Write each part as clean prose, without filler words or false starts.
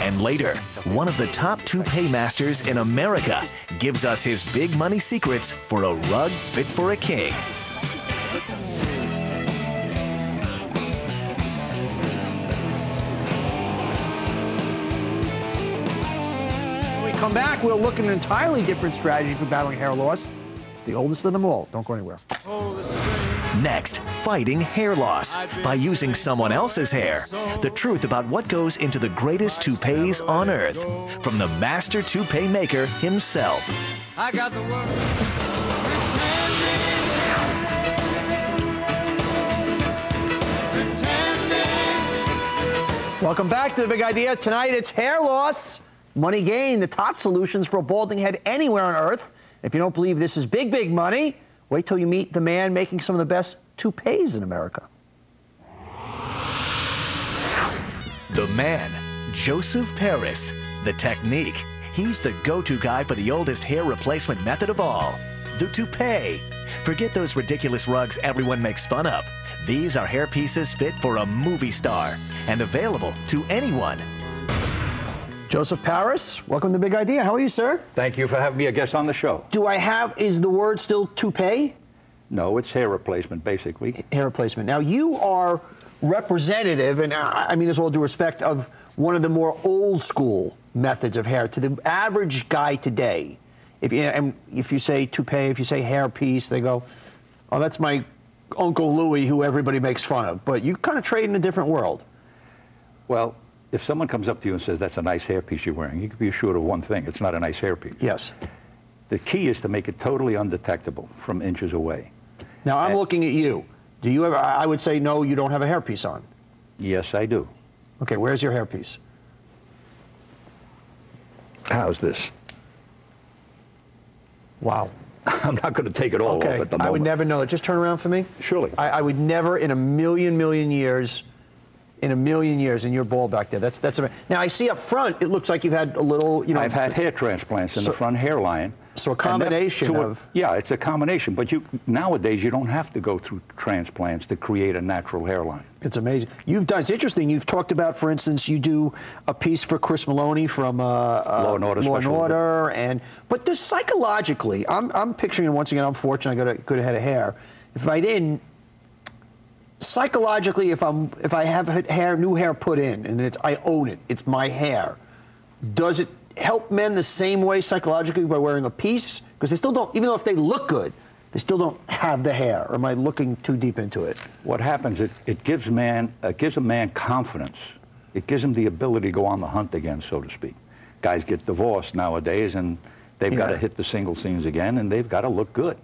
And later, one of the top toupee masters in America gives us his big money secrets for a rug fit for a king. When we come back, we'll look at an entirely different strategy for battling hair loss. It's the oldest of them all. Don't go anywhere. Next, fighting hair loss by using someone else's hair. The truth about what goes into the greatest toupees on earth from the master toupee maker himself. I got the world. Welcome back to The Big Idea. Tonight it's hair loss, money gain, the top solutions for a balding head anywhere on earth. If you don't believe this is big, big money, wait till you meet the man making some of the best toupees in America. The man, Joseph Paris. The technique. He's the go-to guy for the oldest hair replacement method of all, the toupee. Forget those ridiculous rugs everyone makes fun of. These are hair pieces fit for a movie star and available to anyone. Joseph Paris, welcome to Big Idea. How are you, sir? Thank you for having me a guest on the show. Is the word still toupee? No, it's hair replacement, basically. Hair replacement. Now, you are representative, and I mean this all due respect, of one of the more old school methods of hair. To the average guy today, if you say toupee, if you say hair piece, they go, oh, that's my Uncle Louie, who everybody makes fun of. But you kind of trade in a different world. Well, if someone comes up to you and says, that's a nice hairpiece you're wearing, you can be assured of one thing: it's not a nice hairpiece. Yes. The key is to make it totally undetectable from inches away. Now, I'm looking at you. Do you ever, I would say, no, you don't have a hairpiece on. Yes, I do. Okay, where's your hairpiece? How's this? Wow. I'm not going to take it all off at the moment. I would never know it. Just turn around for me. Surely. I would never in a million years, and you're bald back there. That's amazing. Now, I see up front, it looks like you've had a little, you know. I've had hair transplants in the front hairline. So a combination of. Yeah, it's a combination. But nowadays, you don't have to go through transplants to create a natural hairline. It's amazing. It's interesting. You've talked about, for instance, you do a piece for Chris Maloney from Law and Order. But this psychologically, I'm picturing, once again, I'm fortunate, I got a good head of hair. If I didn't, psychologically, if I have new hair put in, and I own it, it's my hair, does it help men the same way psychologically by wearing a piece? Because they still don't, even though if they look good, they still don't have the hair. Or am I looking too deep into it? What happens is it gives a man confidence. It gives him the ability to go on the hunt again, so to speak. Guys get divorced nowadays, and they've got to hit the single scenes again, and they've got to look good.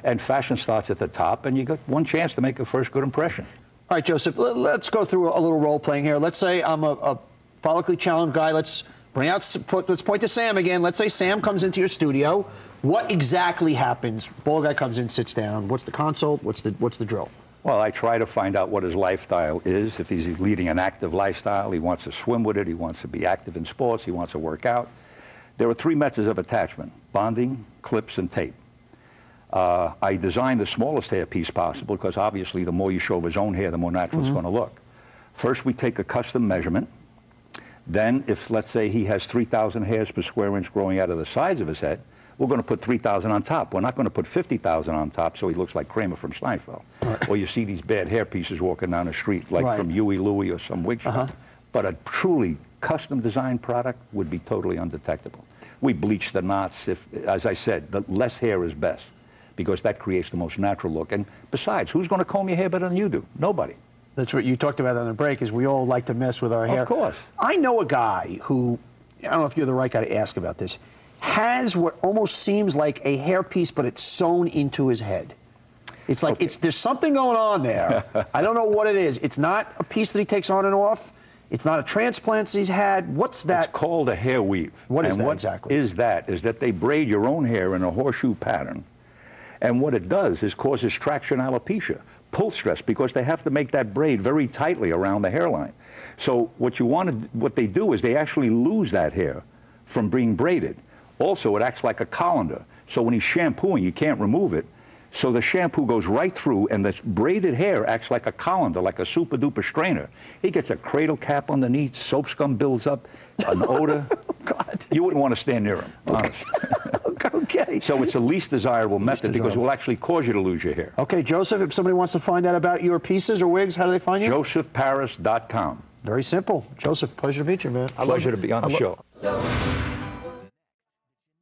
And fashion starts at the top, and you got one chance to make a first good impression. All right, Joseph, let's go through a little role playing here. Let's say I'm a follically challenged guy. Let's point to Sam again. Let's say Sam comes into your studio. What exactly happens? Bald guy comes in, sits down. What's the consult? What's the drill? Well, I try to find out what his lifestyle is. If he's leading an active lifestyle, he wants to swim with it, he wants to be active in sports, he wants to work out. There are 3 methods of attachment: bonding, clips, and tape. I designed the smallest hair piece possible because obviously the more you show of his own hair, the more natural it's going to look. First, we take a custom measurement. Then, if let's say he has 3,000 hairs per square inch growing out of the sides of his head, we're going to put 3,000 on top. We're not going to put 50,000 on top so he looks like Kramer from Seinfeld. Right. Or you see these bad hair pieces walking down the street like from Huey Louie or some wig shop. But a truly custom designed product would be totally undetectable. We bleach the knots. As I said, the less hair is best because that creates the most natural look. And besides, who's going to comb your hair better than you do? Nobody. That's what you talked about on the break, is we all like to mess with our hair. Of course. I know a guy who, I don't know if you're the right guy to ask about this, has what almost seems like a hairpiece, but it's sewn into his head. It's like, there's something going on there. I don't know what it is. It's not a piece that he takes on and off. It's not a transplant he's had. What's that? It's called a hair weave. What is that exactly? Is that they braid your own hair in a horseshoe pattern. And what it does is causes traction alopecia, pull stress, because they have to make that braid very tightly around the hairline. So what they do is they actually lose that hair from being braided. Also, it acts like a colander. So when he's shampooing, you can't remove it. So the shampoo goes right through, and the braided hair acts like a colander, like a super-duper strainer. He gets a cradle cap underneath, soap scum builds up, an odor. Oh, God. You wouldn't want to stand near him, honest. Okay. So it's the least desirable method because it will actually cause you to lose your hair. Okay, Joseph, if somebody wants to find out about your pieces or wigs, how do they find you? JosephParis.com. Very simple. Joseph, pleasure to meet you, man. Pleasure to be on the show.